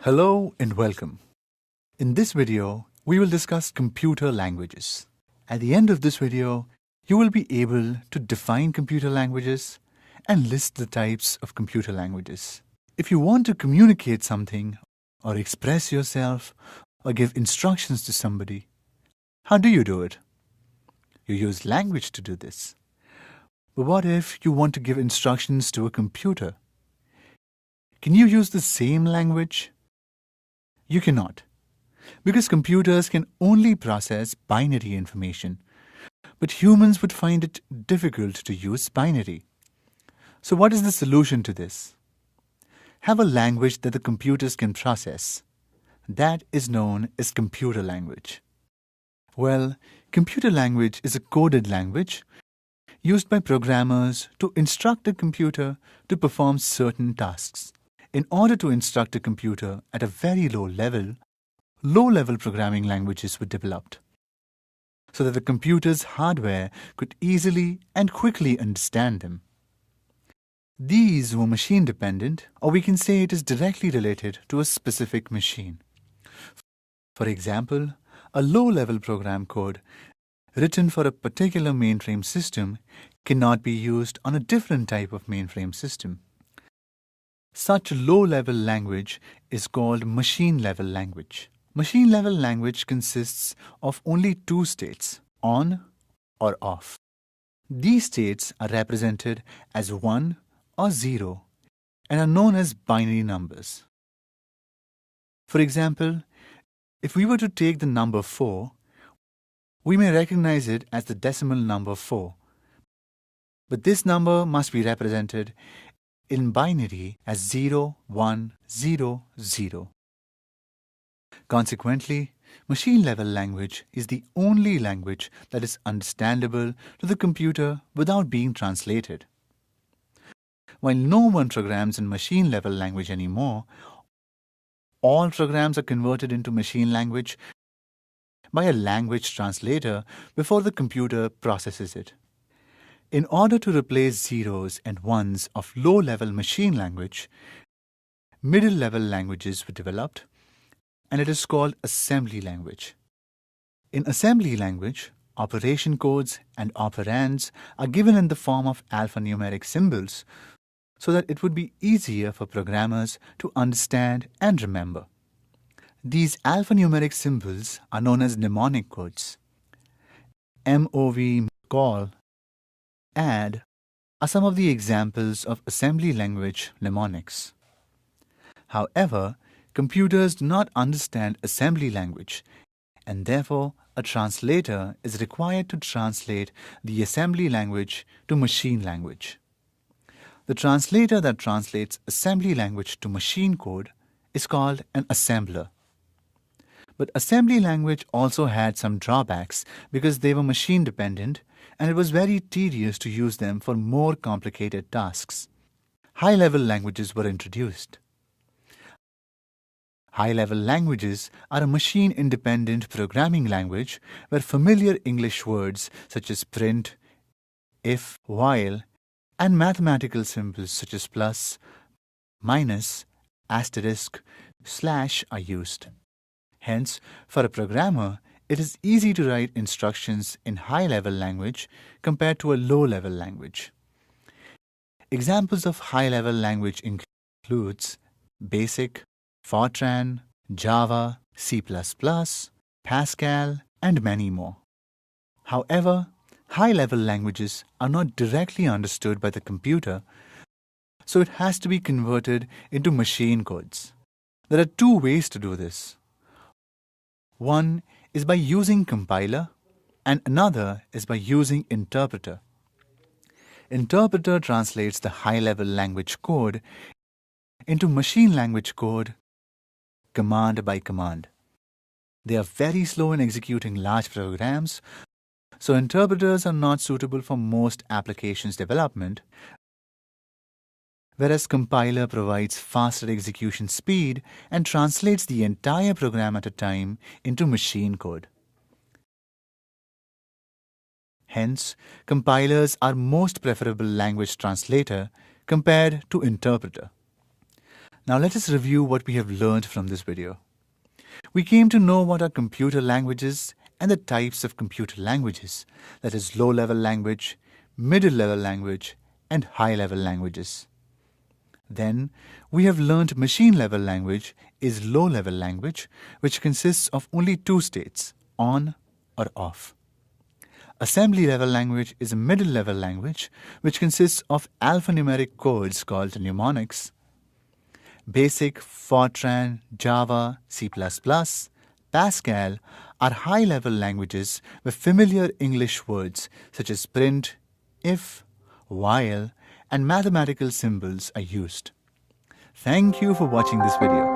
Hello and welcome. In this video, we will discuss computer languages. At the end of this video, you will be able to define computer languages and list the types of computer languages. If you want to communicate something or express yourself or give instructions to somebody, how do you do it? You use language to do this. But what if you want to give instructions to a computer? Can you use the same language? You cannot, because computers can only process binary information, but humans would find it difficult to use binary. So what is the solution to this? Have a language that the computers can process. That is known as computer language. Well, computer language is a coded language used by programmers to instruct a computer to perform certain tasks. In order to instruct a computer at a very low-level programming languages were developed so that the computer's hardware could easily and quickly understand them. These were machine-dependent, or we can say it is directly related to a specific machine. For example, a low-level program code written for a particular mainframe system cannot be used on a different type of mainframe system. Such a low-level language is called machine-level language. Machine-level language consists of only two states, on or off. These states are represented as 1 or 0 and are known as binary numbers. For example, if we were to take the number 4, we may recognize it as the decimal number 4. But this number must be represented in binary as 0, 1, 0, 0. Consequently, machine-level language is the only language that is understandable to the computer without being translated. While no one programs in machine-level language anymore, all programs are converted into machine language by a language translator before the computer processes it. In order to replace zeros and ones of low-level machine language, middle-level languages were developed, and it is called assembly language. In assembly language, operation codes and operands are given in the form of alphanumeric symbols so that it would be easier for programmers to understand and remember. These alphanumeric symbols are known as mnemonic codes. MOV, call, add are some of the examples of assembly language mnemonics. However, computers do not understand assembly language, and therefore a translator is required to translate the assembly language to machine language. The translator that translates assembly language to machine code is called an assembler. But assembly language also had some drawbacks because they were machine-dependent, and it was very tedious to use them for more complicated tasks. High-level languages were introduced. High-level languages are a machine-independent programming language where familiar English words such as print, if, while, and mathematical symbols such as plus, minus, asterisk, slash are used. Hence, for a programmer, it is easy to write instructions in high-level language compared to a low-level language. Examples of high-level language includes BASIC, Fortran, Java, C++, Pascal, and many more. However, high-level languages are not directly understood by the computer, so it has to be converted into machine codes. There are two ways to do this. One is by using compiler, and another is by using interpreter. Interpreter translates the high-level language code into machine language code command by command. They are very slow in executing large programs, so interpreters are not suitable for most applications development, whereas compiler provides faster execution speed and translates the entire program at a time into machine code. Hence, compilers are most preferable language translator compared to interpreter. Now let us review what we have learned from this video. We came to know what are computer languages and the types of computer languages, that is low-level language, middle-level language, and high-level languages. Then, we have learned machine-level language is low-level language, which consists of only two states, on or off. Assembly-level language is a middle-level language, which consists of alphanumeric codes called mnemonics. Basic, Fortran, Java, C++, Pascal are high-level languages where familiar English words such as print, if, while, and mathematical symbols are used. Thank you for watching this video.